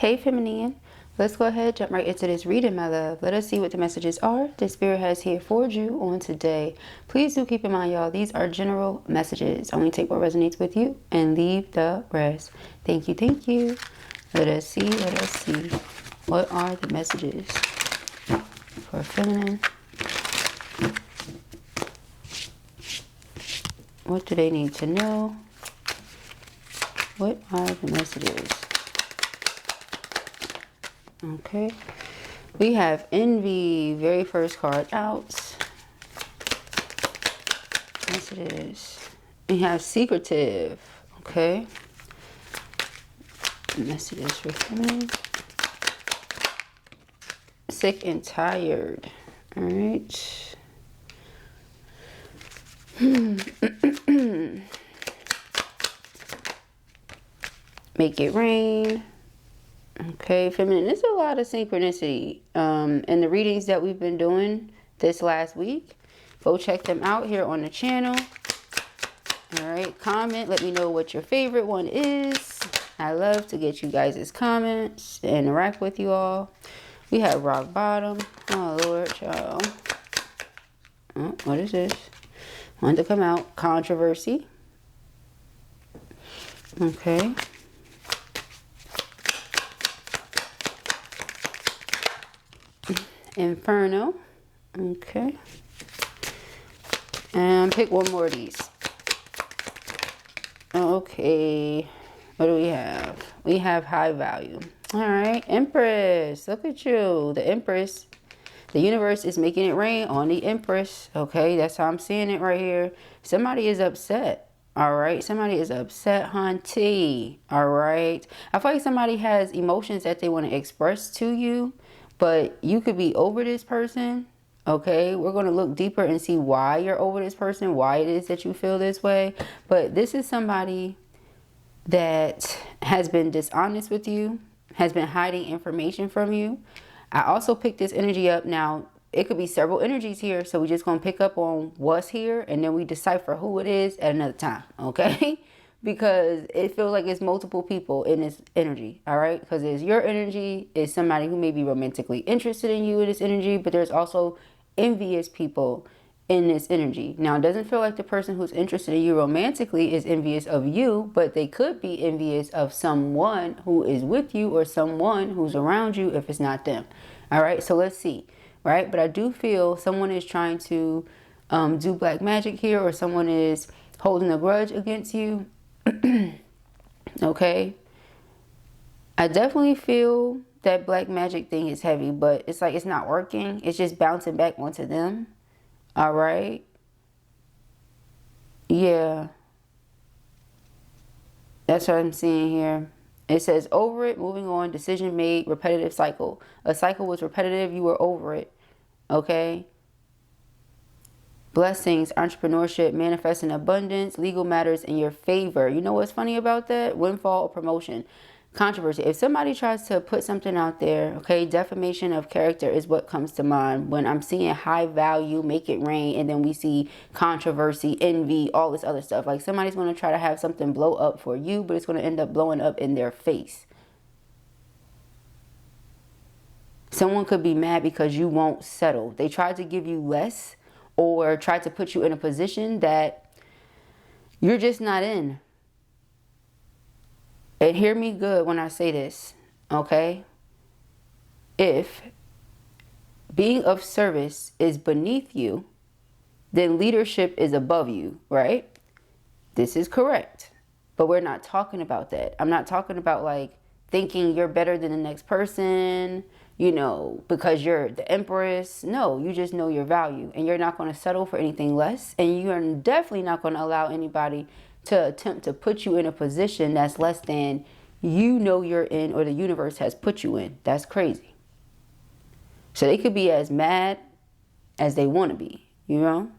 Hey feminine, let's go ahead, jump right into this reading, my love. Let us see what the messages are the Spirit has here for you on today. Please do keep in mind, y'all, these are general messages. Only take what resonates with you and leave the rest. Thank you, thank you. Let us see, let us see. What are the messages for feminine? What do they need to know? What are the messages? Okay. We have envy, very first card out. Messages. We have secretive. Okay. Messages for feminine. Sick and tired. All right. Make it rain. Okay, feminine. There's a lot of synchronicity in the readings that we've been doing this last week. Go check them out here on the channel. All right, comment. Let me know what your favorite one is. I love to get you guys' comments, interact with you all. We have rock bottom. Oh, Lord, y'all. Oh, what is this? Wanted to come out. Controversy. Okay. Inferno. Okay. And pick one more of these. Okay. What do we have? We have high value. All right. Empress. Look at you. The Empress. The universe is making it rain on the Empress. Okay. That's how I'm seeing it right here. Somebody is upset. All right. Somebody is upset, hunty. All right. I feel like somebody has emotions that they want to express to you. But you could be over this person, okay? We're going to look deeper and see why you're over this person, why it is that you feel this way. But this is somebody that has been dishonest with you, has been hiding information from you. I also picked this energy up. Now, it could be several energies here, so we're just going to pick up on what's here, and then we decipher who it is at another time, okay? Because it feels like it's multiple people in this energy, all right? Because it's your energy, it's somebody who may be romantically interested in you in this energy, but there's also envious people in this energy. Now, it doesn't feel like the person who's interested in you romantically is envious of you, but they could be envious of someone who is with you or someone who's around you if it's not them, all right? So let's see, right? But I do feel someone is trying to do black magic here, or someone is holding a grudge against you. Okay, I definitely feel that black magic thing is heavy, but it's like it's not working. It's just bouncing back onto them. All right. Yeah, that's what I'm seeing here. It says over it, moving on, decision made, repetitive cycle. A cycle was repetitive, you were over it. Okay. Blessings, entrepreneurship, manifesting abundance, legal matters in your favor. You know what's funny about that? Windfall or promotion. Controversy. If somebody tries to put something out there, okay, defamation of character is what comes to mind when I'm seeing high value, make it rain, and then we see controversy, envy, all this other stuff. Like somebody's going to try to have something blow up for you, but it's going to end up blowing up in their face. Someone could be mad because you won't settle. They tried to give you less, or try to put you in a position that you're just not in. And hear me good when I say this, okay? If being of service is beneath you, then leadership is above you, right? This is correct. But we're not talking about that. I'm not talking about like thinking you're better than the next person, you know, because you're the empress. No, you just know your value, and you're not going to settle for anything less. And you are definitely not going to allow anybody to attempt to put you in a position that's less than you know you're in, or the universe has put you in. That's crazy. So they could be as mad as they want to be, you know?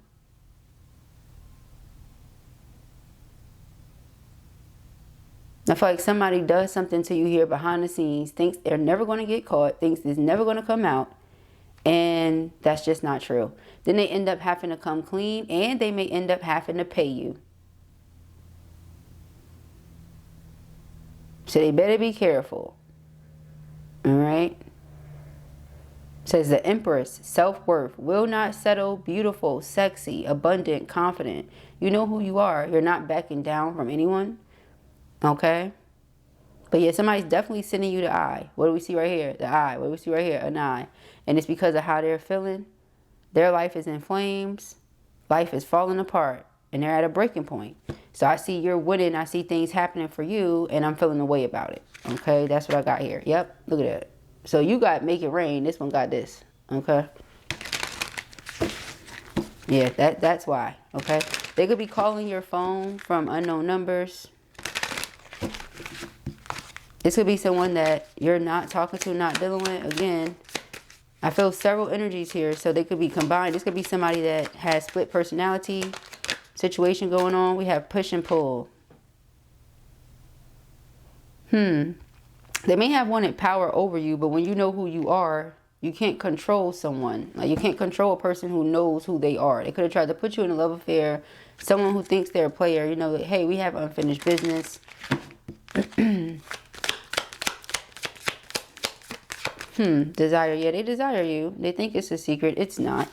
I feel like somebody does something to you here behind the scenes, thinks they're never going to get caught, thinks it's never going to come out, and that's just not true. Then they end up having to come clean, and they may end up having to pay you. So they better be careful. All right. Says the Empress, self-worth, will not settle, beautiful, sexy, abundant, confident. You know who you are. You're not backing down from anyone. Okay. But yeah, somebody's definitely sending you the eye. What do we see right here? The eye. What do we see right here? An eye. And it's because of how they're feeling. Their life is in flames. Life is falling apart. And they're at a breaking point. So I see you're winning. I see things happening for you. And I'm feeling the way about it. Okay. That's what I got here. Yep. Look at that. So you got make it rain. This one got this. Okay. Yeah, that's why. Okay. They could be calling your phone from unknown numbers. This could be someone that you're not talking to, not dealing with. Again, I feel several energies here. So they could be combined. This could be somebody that has split personality situation going on. We have push and pull. They may have wanted power over you, but when you know who you are, you can't control someone. Like, you can't control a person who knows who they are. They could have tried to put you in a love affair. Someone who thinks they're a player. You know, like, hey, we have unfinished business. Desire. Yeah, they desire you. They think it's a secret. It's not.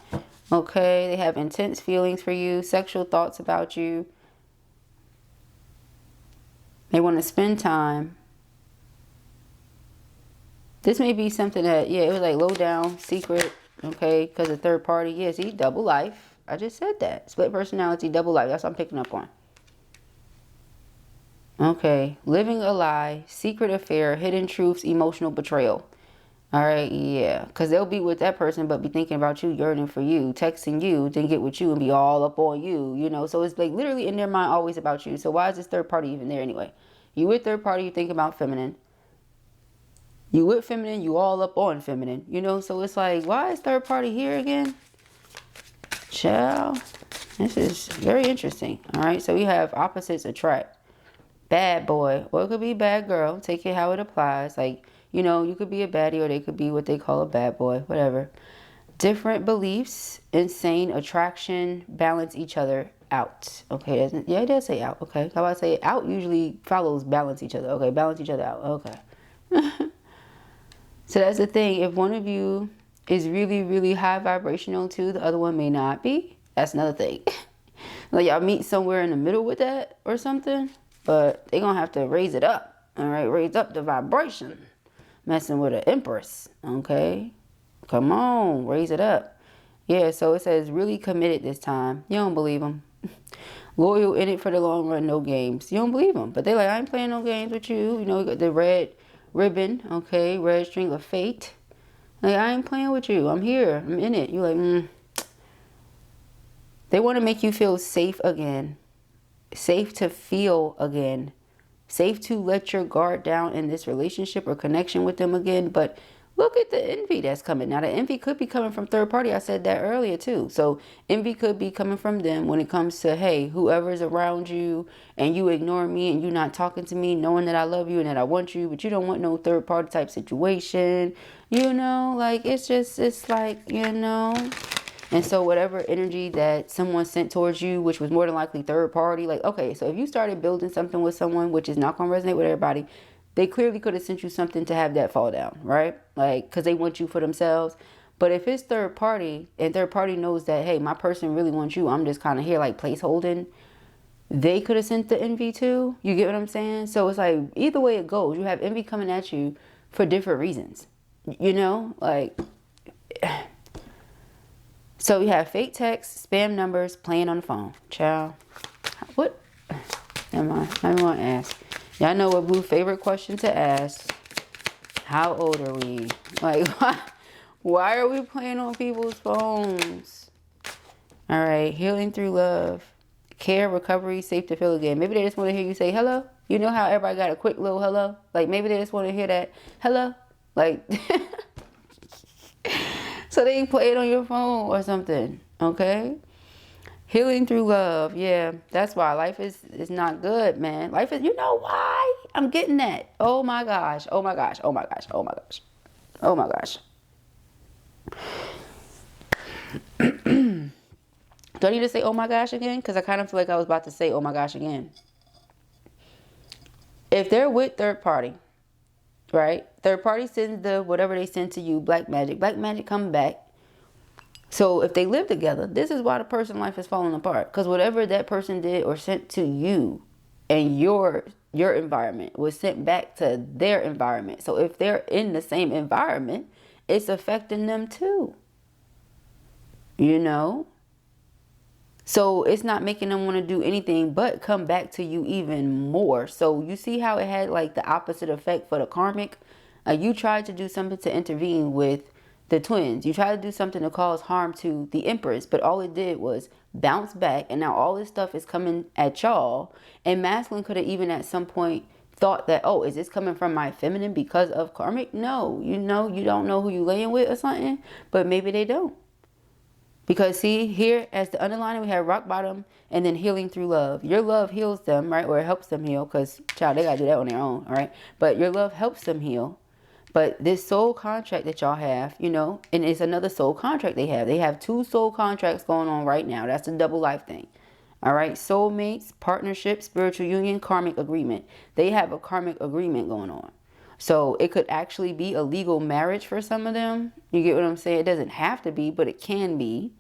Okay. They have intense feelings for you. Sexual thoughts about you. They want to spend time. This may be something that, yeah, it was like low down, secret, okay, because of third party. Yeah, see, double life. I just said that. Split personality, double life. That's what I'm picking up on. Okay, living a lie, secret affair, hidden truths, emotional betrayal. All right, yeah, because they'll be with that person, but be thinking about you, yearning for you, texting you, then get with you and be all up on you, you know. So it's like literally in their mind always about you. So why is this third party even there anyway? You with third party, you think about feminine. You with feminine, you all up on feminine, you know. So it's like, why is third party here again? Child, this is very interesting. All right, so we have opposites attract. Bad boy, or it could be bad girl. Take it how it applies. Like, you know, you could be a baddie or they could be what they call a bad boy, whatever. Different beliefs, insane attraction, balance each other out. Okay, yeah, it does say out. Okay, how about I say out usually follows balance each other. Okay, balance each other out. Okay. So that's the thing. If one of you is really, really high vibrational too, the other one may not be. That's another thing. Like y'all meet somewhere in the middle with that or something, but they're going to have to raise it up. All right, raise up the vibration. Messing with an empress. Okay, come on, raise it up. Yeah, so it says really committed this time. You don't believe them. Loyal, in it for the long run, no games. You don't believe them, but they like, I ain't playing no games with you. You know, you got the red ribbon, okay, red string of fate. Like, I ain't playing with you. I'm here. I'm in it. You're like, They want to make you feel safe again. Safe to feel again. Safe to let your guard down in this relationship or connection with them again. But look at the envy that's coming. Now, the envy could be coming from third party. I said that earlier, too. So envy could be coming from them when it comes to, hey, whoever's around you and you ignore me and you not talking to me, knowing that I love you and that I want you, but you don't want no third party type situation. You know, like, it's like, you know. And so whatever energy that someone sent towards you, which was more than likely third party, like, okay, so if you started building something with someone, which is not going to resonate with everybody, they clearly could have sent you something to have that fall down, right? Like, because they want you for themselves. But if it's third party and third party knows that, hey, my person really wants you, I'm just kind of here like placeholding, they could have sent the envy too. You get what I'm saying? So it's like, either way it goes, you have envy coming at you for different reasons, you know, like. So we have fake texts, spam numbers, playing on the phone. Child, what? Never mind. I don't want to ask. Y'all know what Blue's favorite question to ask. How old are we? Like, why are we playing on people's phones? All right, healing through love. Care, recovery, safe to feel again. Maybe they just want to hear you say hello. You know how everybody got a quick little hello? Like, maybe they just want to hear that hello. Like, so they ain't play it on your phone or something, okay? Healing through love, yeah, that's why life is not good, man. Life is, you know why? I'm getting that. Oh my gosh, oh my gosh, oh my gosh, oh my gosh, oh my gosh. Do I need to say oh my gosh again? Because I kind of feel like I was about to say oh my gosh again. If they're with third party, right? Third party sends the whatever they send to you, black magic. Black magic come back. So if they live together, this is why the person's life is falling apart. Because whatever that person did or sent to you and your environment was sent back to their environment. So if they're in the same environment, it's affecting them too. You know? So it's not making them want to do anything but come back to you even more. So you see how it had like the opposite effect for the karmic? You tried to do something to intervene with the twins. You tried to do something to cause harm to the empress, but all it did was bounce back. And now all this stuff is coming at y'all. And masculine could have even at some point thought that, oh, is this coming from my feminine because of karmic? No, you know, you don't know who you laying with or something, but maybe they don't. Because see, here as the underlining, we have rock bottom and then healing through love. Your love heals them, right? Or it helps them heal because, child, they got to do that on their own, all right? But your love helps them heal. But this soul contract that y'all have, you know, and it's another soul contract they have. They have 2 soul contracts going on right now. That's the double life thing. All right? Soulmates, partnership, spiritual union, karmic agreement. They have a karmic agreement going on. So it could actually be a legal marriage for some of them. You get what I'm saying? It doesn't have to be, but it can be.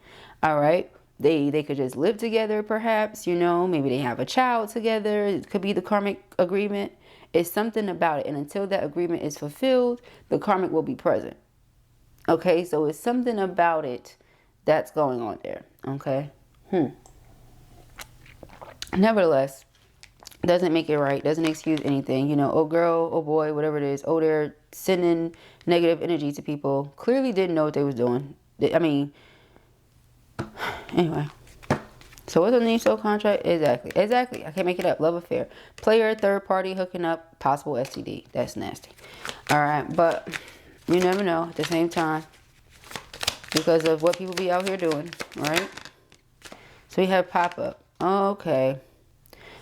All right. They could just live together, perhaps, you know, maybe they have a child together. It could be the karmic agreement. It's something about it. And until that agreement is fulfilled, the karmic will be present. Okay. So it's something about it that's going on there. Okay. Nevertheless, doesn't make it right, doesn't excuse anything. You know, oh girl, oh boy, whatever it is. Oh, they're sending negative energy to people. Clearly didn't know what they was doing. I mean, anyway. So what's on the soul contract? Exactly. I can't make it up. Love affair. Player, third party, hooking up, possible STD. That's nasty. All right, but you never know at the same time because of what people be out here doing, right? So we have pop-up. Okay.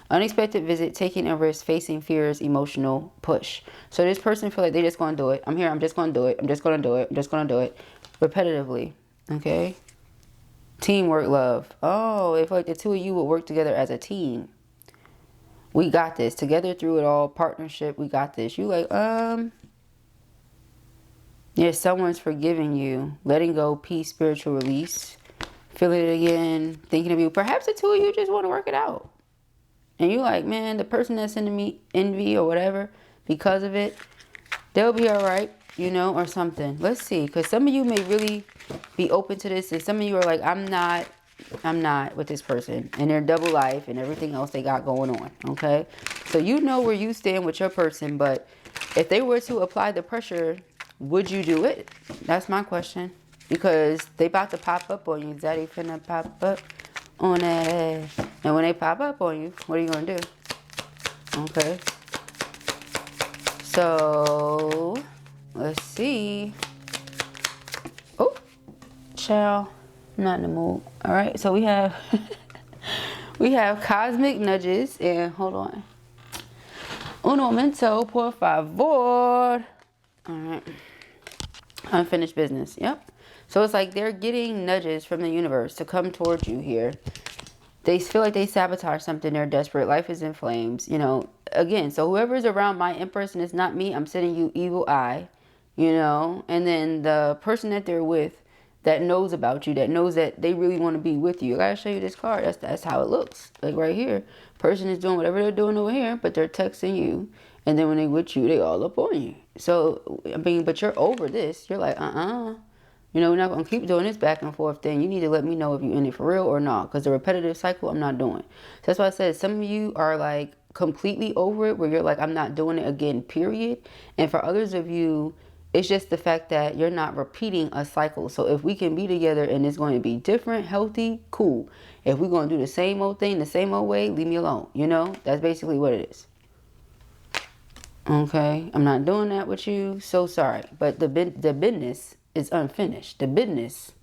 Unexpected visit, taking a risk, facing fears, emotional push. So this person feel like they just going to do it. I'm here. I'm just going to do it. I'm just going to do it. I'm just going to do it. Repetitively. Okay. Teamwork, love. Oh, they feel like the 2 of you will work together as a team. We got this. Together through it all. Partnership. We got this. You like, yeah, someone's forgiving you. Letting go, peace, spiritual release. Feeling it again. Thinking of you. Perhaps the 2 of you just want to work it out. And you like, man, the person that's sending me envy or whatever because of it, they'll be all right, you know, or something. Let's see. Because some of you may really be open to this. And some of you are like, I'm not with this person. And their double life and everything else they got going on. Okay. So you know where you stand with your person. But if they were to apply the pressure, would you do it? That's my question. Because they about to pop up on you. Zaddy finna pop up on that ass. And when they pop up on you, what are you going to do? Okay. So, let's see. Oh, child. I'm not in the mood. All right. So we have, we have cosmic nudges. And hold on. Un momento, por favor. All right. Unfinished business. Yep. So it's like they're getting nudges from the universe to come towards you here. They feel like they sabotage something. They're desperate. Life is in flames. You know, again, so whoever's around my empress and it's not me, I'm sending you evil eye, you know. And then the person that they're with that knows about you, that knows that they really want to be with you. I gotta show you this card. That's how it looks. Like right here. Person is doing whatever they're doing over here, but they're texting you. And then when they with you, they all up on you. So, I mean, but you're over this. You're like, you know, we're not going to keep doing this back and forth thing. You need to let me know if you're in it for real or not. Because the repetitive cycle, I'm not doing. So that's why I said some of you are like completely over it. Where you're like, I'm not doing it again, period. And for others of you, it's just the fact that you're not repeating a cycle. So if we can be together and it's going to be different, healthy, cool. If we're going to do the same old thing, the same old way, leave me alone. You know, that's basically what it is. Okay. I'm not doing that with you. So sorry. But the business is unfinished. The business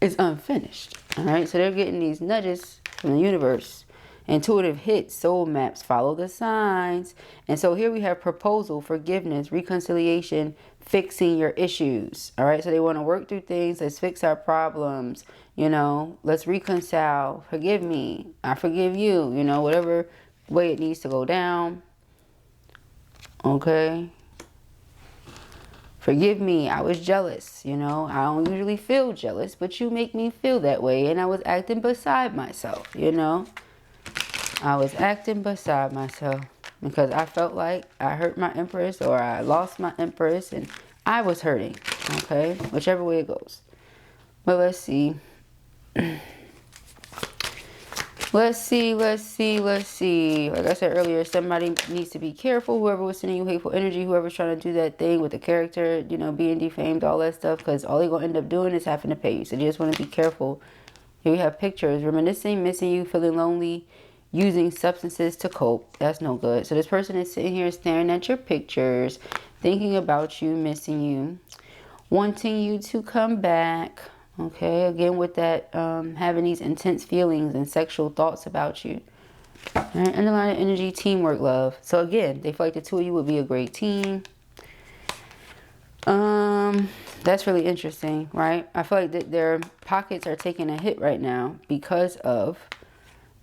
is unfinished. All right. So they're getting these nudges from the universe. Intuitive hits, soul maps, follow the signs. And so here we have proposal, forgiveness, reconciliation, fixing your issues. All right. So they want to work through things. Let's fix our problems. You know, let's reconcile. Forgive me. I forgive you. You know, whatever way it needs to go down. Okay. Forgive me, I was jealous, you know. I don't usually feel jealous, but you make me feel that way. And I was acting beside myself, you know. I was acting beside myself because I felt like I hurt my empress or I lost my empress and I was hurting, okay? Whichever way it goes. But let's see. Let's see. Like I said earlier, somebody needs to be careful. Whoever was sending you hateful energy, whoever's trying to do that thing with the character, you know, being defamed, all that stuff, because all they're going to end up doing is having to pay you. So you just want to be careful. Here we have pictures. Reminiscing, missing you, feeling lonely, using substances to cope. That's no good. So this person is sitting here staring at your pictures, thinking about you, missing you, wanting you to come back. Okay, again with that, having these intense feelings and sexual thoughts about you. All right, underlying energy, teamwork, love. So again, they feel like the two of you would be a great team. That's really interesting, right? I feel like that their pockets are taking a hit right now because of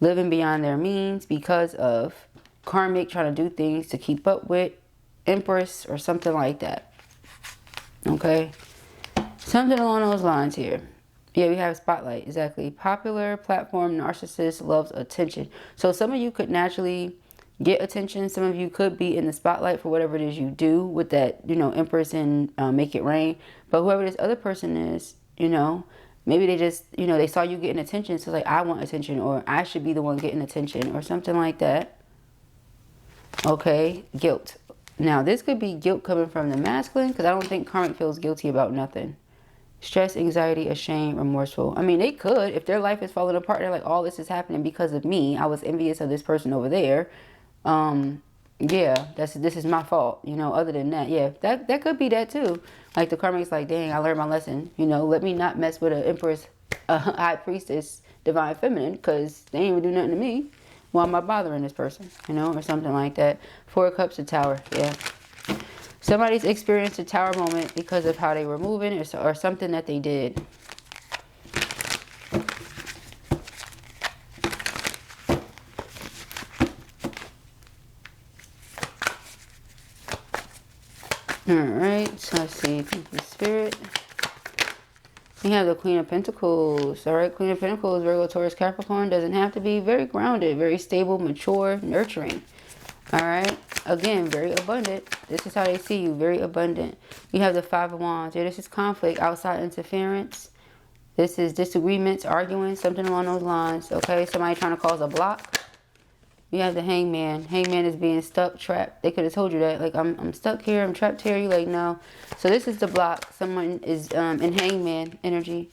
living beyond their means, because of karmic trying to do things to keep up with Empress or something like that. Okay. Something along those lines here. Yeah, we have spotlight. Exactly. Popular platform narcissist loves attention. So some of you could naturally get attention. Some of you could be in the spotlight for whatever it is you do with that, you know, Empress and Make It Rain. But whoever this other person is, you know, maybe they just, you know, they saw you getting attention. So like, I want attention, or I should be the one getting attention, or something like that. Okay. Guilt. Now, this could be guilt coming from the masculine, because I don't think karmic feels guilty about nothing. Stress, anxiety, ashamed, remorseful. I mean, they could. If their life is falling apart, they're like, all this is happening because of me. I was envious of this person over there. Yeah, this is my fault. You know, other than that, yeah, that could be that too. Like the karmic's like, dang, I learned my lesson. You know, let me not mess with an empress, a high priestess, divine feminine, because they ain't even do nothing to me. Why am I bothering this person? You know, or something like that. 4 of Cups, a Tower. Yeah. Somebody's experienced a tower moment because of how they were moving, or something that they did. Alright, so let's see. Thank you, Spirit. We have the Queen of Pentacles. Alright, Queen of Pentacles, Virgo, Taurus, Capricorn. Doesn't have to be very grounded, very stable, mature, nurturing. Alright, again, very abundant. This is how they see you, very abundant. We have the 5 of Wands. Yeah, this is conflict, outside interference. This is disagreements, arguing, something along those lines. Okay, somebody trying to cause a block. We have the Hangman. Hangman is being stuck, trapped. They could have told you that. Like, I'm stuck here, I'm trapped here. You like, no. So this is the block. Someone is in Hangman energy.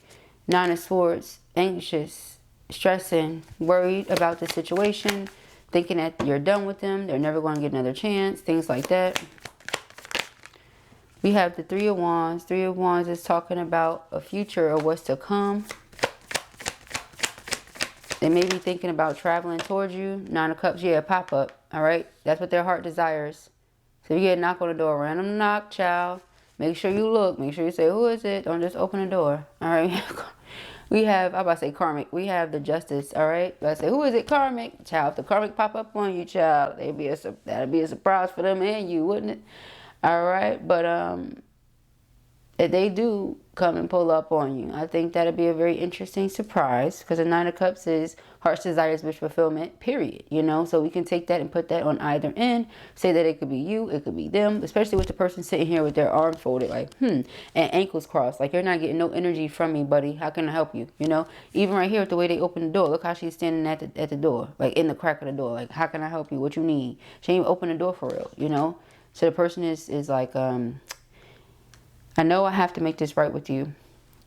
9 of Swords, anxious, stressing, worried about the situation, thinking that you're done with them, they're never going to get another chance, things like that. We have the 3 of Wands. 3 of Wands is talking about a future or what's to come. They may be thinking about traveling towards you. 9 of Cups, yeah, pop up. All right, that's what their heart desires. So if you get a knock on the door, random knock, child, make sure you look. Make sure you say, who is it? Don't just open the door. All right. We have, I'm about to say karmic. We have the Justice, all right? I say, who is it, karmic? Child, if the karmic pop up on you, child, that'd be a surprise for them and you, wouldn't it? All right, but if they do come and pull up on you, I think that'd be a very interesting surprise, because the 9 of Cups is heart's desires, wish fulfillment, period. You know, so we can take that and put that on either end. Say that it could be you, it could be them, especially with the person sitting here with their arms folded, like, and ankles crossed. Like, you're not getting no energy from me, buddy. How can I help you? You know, even right here with the way they open the door. Look how she's standing at the door, like in the crack of the door. Like, how can I help you? What you need? She ain't even open the door for real, you know? So the person is like, I know I have to make this right with you.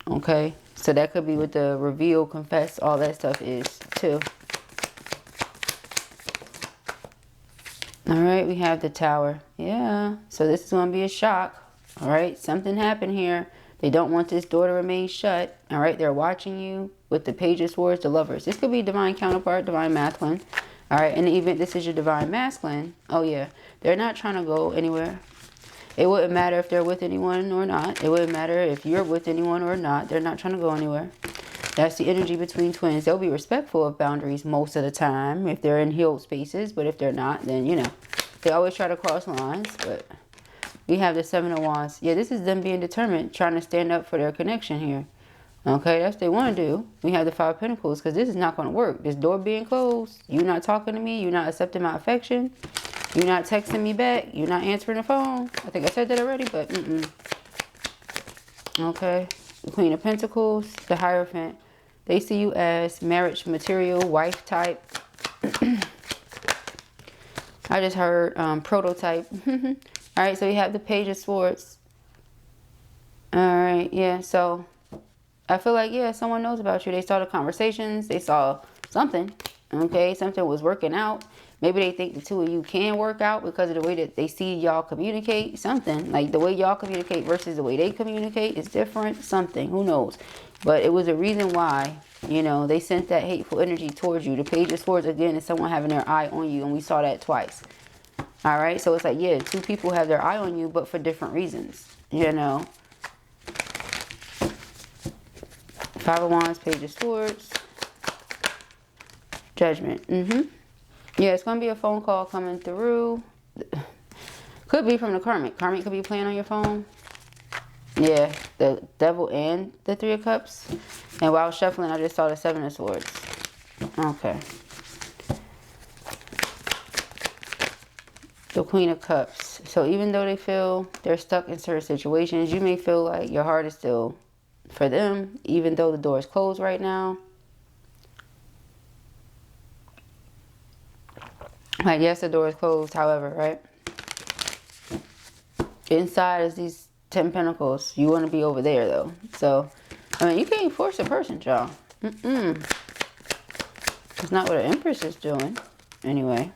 Okay, so that could be what the reveal, confess, all that stuff is too. All right, we have the Tower. Yeah, so this is going to be a shock. All right, something happened here. They don't want this door to remain shut. All right, they're watching you with the Page of Swords, the Lovers. This could be divine counterpart, divine masculine. All right, in the event this is your divine masculine, oh yeah, they're not trying to go anywhere. It wouldn't matter if they're with anyone or not. It wouldn't matter if you're with anyone or not. They're not trying to go anywhere. That's the energy between twins. They'll be respectful of boundaries most of the time if they're in healed spaces. But if they're not, then, you know, they always try to cross lines. But We have the Seven of Wands. Yeah, this is them being determined, trying to stand up for their connection here. Okay, that's what they want to do. We have the Five of Pentacles, because this is not going to work. This door being closed. You're not talking to me. You're not accepting my affection. You're not texting me back. You're not answering the phone. I think I said that already, but okay. The Queen of Pentacles, the Hierophant. They see you as marriage material, wife type. I just heard prototype. All right, so you have the Page of Swords. All right, yeah, so I feel like, yeah, someone knows about you. They saw the conversations. They saw something, okay? Something was working out. Maybe they think the two of you can work out because of the way that they see y'all communicate. Something, like the way y'all communicate versus the way they communicate is different. Something, who knows? But it was a reason why, you know, they sent that hateful energy towards you. The Page of Swords, again, is someone having their eye on you, and we saw that twice. All right, so it's like, yeah, two people have their eye on you, but for different reasons, you know. Five of Wands, Page of Swords, Judgment. Yeah, it's going to be a phone call coming through. Could be from the Karmic. Karmic could be playing on your phone. Yeah, the Devil and the Three of Cups. And while I was shuffling, I just saw the Seven of Swords. Okay. The Queen of Cups. So even though they feel they're stuck in certain situations, you may feel like your heart is still for them, even though the door is closed right now. Like, yes, the door is closed, however, right? Inside is these 10 Pentacles. You want to be over there, though. So, I mean, you can't force a person, y'all. It's not what an Empress is doing. Anyway.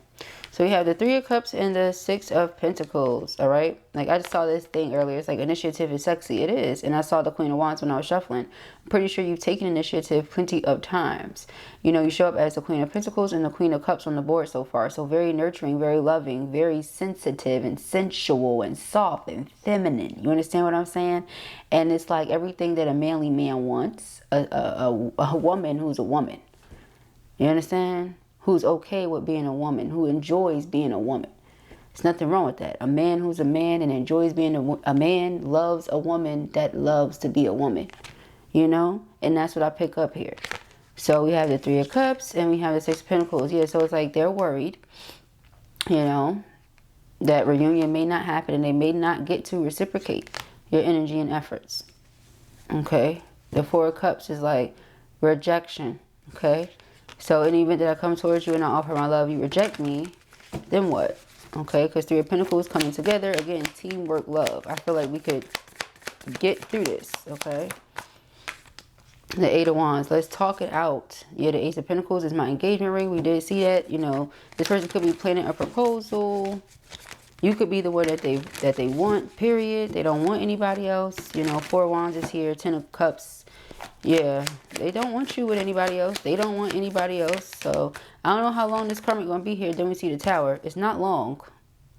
So we have the Three of Cups and the Six of Pentacles, all right? Like, I just saw this thing earlier. It's like, initiative is sexy. It is. And I saw the Queen of Wands when I was shuffling. I'm pretty sure you've taken initiative plenty of times. You know, you show up as the Queen of Pentacles and the Queen of Cups on the board so far. So very nurturing, very loving, very sensitive and sensual and soft and feminine. You understand what I'm saying? And it's like everything that a manly man wants, a woman who's a woman. You understand? Who's okay with being a woman, who enjoys being a woman. There's nothing wrong with that. A man who's a man and enjoys being a man loves a woman that loves to be a woman, you know? And that's what I pick up here. So we have the Three of Cups and we have the Six of Pentacles. Yeah, so it's like they're worried, you know, that reunion may not happen and they may not get to reciprocate your energy and efforts. Okay? The Four of Cups is like rejection, okay? So in the event that I come towards you and I offer my love, you reject me, then what? Okay, because Three of Pentacles coming together. Again, teamwork, love. I feel like we could get through this, okay? The Eight of Wands. Let's talk it out. Yeah, the Ace of Pentacles is my engagement ring. We did see that. You know, this person could be planning a proposal. You could be the one that they want, period. They don't want anybody else. You know, Four of Wands is here. Ten of Cups. Yeah, they don't want you with anybody else. They don't want anybody else. So I don't know how long this karmic going to be here. Then we see the Tower. It's not long.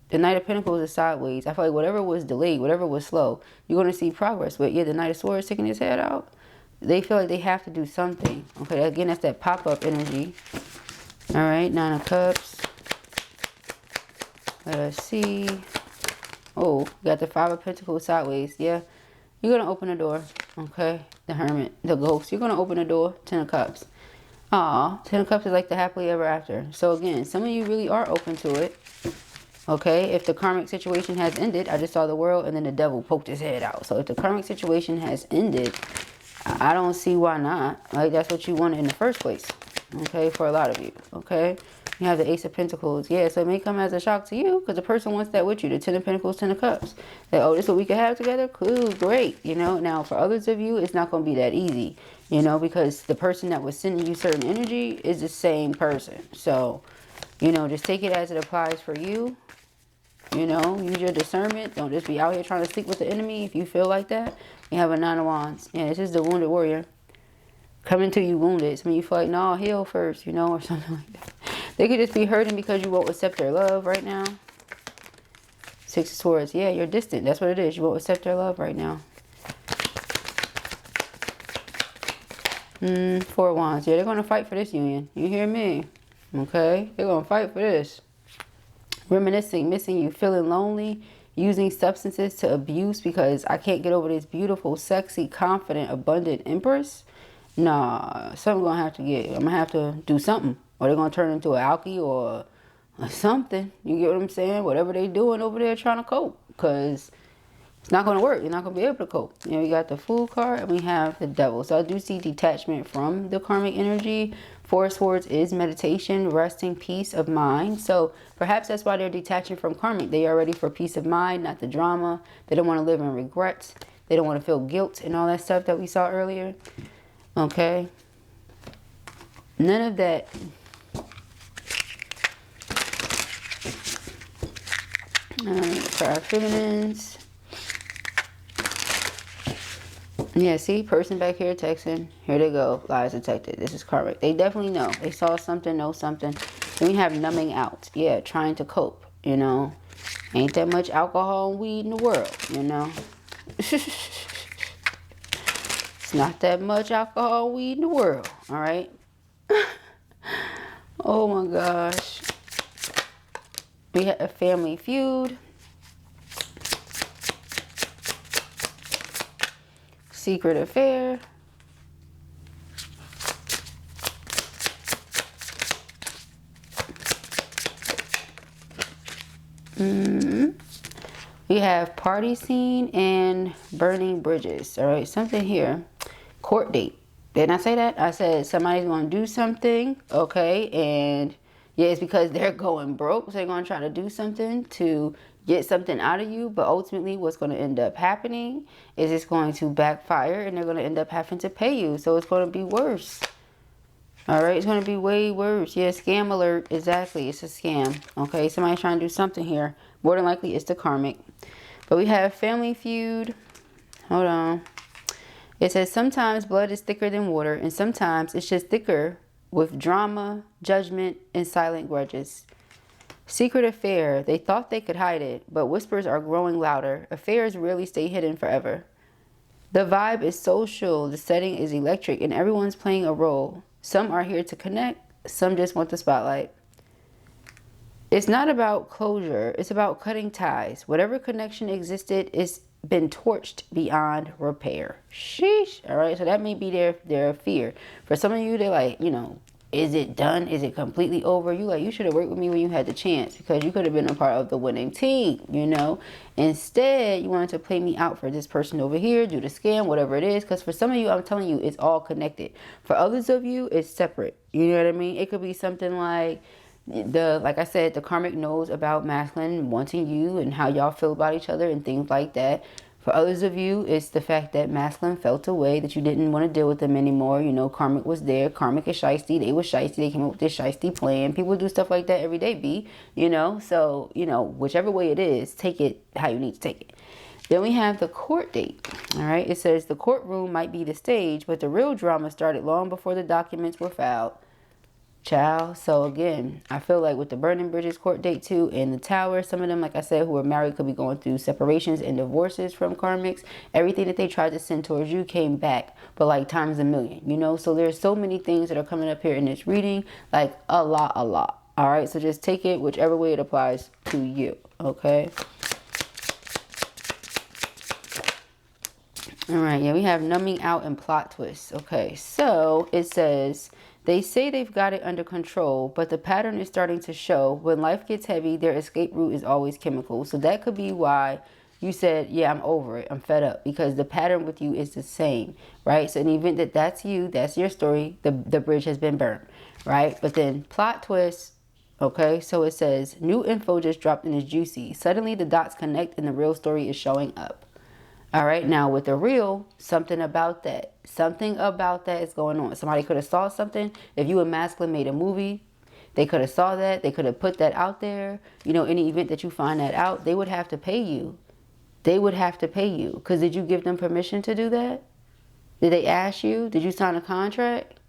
The Knight of Pentacles is sideways. I feel like whatever was delayed, whatever was slow, you're going to see progress. But yeah, the Knight of Swords sticking his head out. They feel like they have to do something. Okay, again, that's that pop-up energy. All right, Nine of Cups. Let us see. Oh, got the Five of Pentacles sideways. Yeah, you're going to open the door. Okay, the Hermit, the Ghost. You're going to open the door. Ten of Cups. Aw, Ten of Cups is like the happily ever after. So again, some of you really are open to it. Okay, if the karmic situation has ended, I just saw the World and then the Devil poked his head out. So if the karmic situation has ended, I don't see why not. Like, that's what you wanted in the first place. Okay, for a lot of you. Okay, you have the Ace of Pentacles. Yeah, so it may come as a shock to you because the person wants that with you. The Ten of Pentacles, Ten of Cups. That, oh, this is what we could have together? Cool, great. You know, now for others of you, it's not going to be that easy. You know, because the person that was sending you certain energy is the same person. So, you know, just take it as it applies for you. You know, use your discernment. Don't just be out here trying to sleep with the enemy if you feel like that. You have a Nine of Wands. Yeah, this is the Wounded Warrior. Coming to you wounded. Some of you feel like, no, heal first, you know, or something like that. They could just be hurting because you won't accept their love right now. Six of Swords. Yeah, you're distant. That's what it is. You won't accept their love right now. Four of Wands. Yeah, they're going to fight for this union. You hear me? Okay? They're going to fight for this. Reminiscing, missing you, feeling lonely. using substances to abuse because I can't get over this beautiful, sexy, confident, abundant empress. Nah, something gonna have to get. I'm gonna have to do something, or they're gonna turn into an alky or something. You get what I'm saying? Whatever they doing over there trying to cope, because it's not going to work. You're not going to be able to cope. You know, we got the Fool card and we have the Devil. So I do see detachment from the karmic energy. Four of Swords is meditation, resting, peace of mind. So perhaps that's why they're detaching from karmic. They are ready for peace of mind, not the drama. They don't want to live in regrets. They don't want to feel guilt and all that stuff that we saw earlier. Okay. None of that. For our feminines. Yeah, see, person back here texting. Here they go. Lies detected. This is karmic. They definitely know. They saw something, know something. Then we have numbing out. Yeah, trying to cope, you know. Ain't that much alcohol and weed in the world, you know. It's not that much alcohol and weed in the world, all right? Oh my gosh. We had a family feud. Secret affair. We have party scene and burning bridges. All right, something here. Court date. Didn't I say that? I said somebody's going to do something. Okay, and yeah, it's because they're going broke. So they're going to try to do something to get something out of you. But ultimately, what's going to end up happening is it's going to backfire and they're going to end up having to pay you. So it's going to be worse. All right, it's going to be way worse. Yeah, scam alert. Exactly. It's a scam. Okay, somebody's trying to do something here. More than likely, it's the karmic. But we have family feud. Hold on. It says sometimes blood is thicker than water and sometimes it's just thicker with drama, judgment, and silent grudges. Secret affair. They thought they could hide it, but whispers are growing louder. Affairs rarely stay hidden forever. The vibe is social, the setting is electric, and everyone's playing a role. Some are here to connect, some just want the spotlight. It's not about closure, it's about cutting ties. Whatever connection existed is been torched beyond repair. Sheesh. All right, so that may be their fear. For some of you, they're like, you know, is it done? Is it completely over? You like, you should have worked with me when you had the chance because you could have been a part of the winning team, you know. Instead, you wanted to play me out for this person over here, do the scam, whatever it is. Because for some of you, I'm telling you, it's all connected. For others of you, it's separate. You know what I mean? It could be something like, like I said, the karmic knows about masculine wanting you and how y'all feel about each other and things like that. For others of you, it's the fact that masculine felt away, that you didn't want to deal with them anymore. You know, karmic was there. Karmic is shiesty. They were shiesty. They came up with this shiesty plan. People do stuff like that every day, B. You know, so, you know, whichever way it is, take it how you need to take it. Then we have the court date. All right. It says the courtroom might be the stage, but the real drama started long before the documents were filed. Child. So again, I feel like with the burning bridges court date too and the tower, some of them, like I said, who are married could be going through separations and divorces from karmics. Everything that they tried to send towards you came back, but like times a million, you know. So there's so many things that are coming up here in this reading, like a lot. All right, so just take it whichever way it applies to you. Okay. All right, yeah, we have numbing out and plot twists. Okay, so it says they say they've got it under control, but the pattern is starting to show. When life gets heavy, their escape route is always chemical. So that could be why you said, yeah, I'm over it. I'm fed up, because the pattern with you is the same, right? So in the event that that's you, that's your story, the bridge has been burned, right? But then plot twist, okay? So it says new info just dropped and is juicy. Suddenly the dots connect and the real story is showing up. All right, now with the real, something about that is going on. Somebody could have saw something. If you and masculine made a movie, they could have saw that. They could have put that out there. You know, any event that you find that out, they would have to pay you. They would have to pay you. Because did you give them permission to do that? Did they ask you? Did you sign a contract?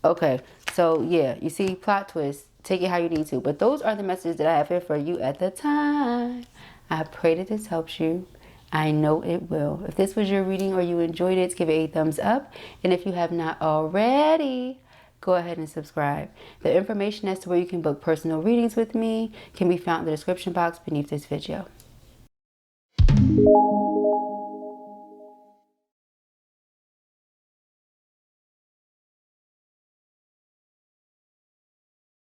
Okay, so yeah, you see, plot twist. Take it how you need to. But those are the messages that I have here for you at the time. I pray that this helps you. I know it will. If this was your reading or you enjoyed it, give it a thumbs up. And if you have not already, go ahead and subscribe. The information as to where you can book personal readings with me can be found in the description box beneath this video. you.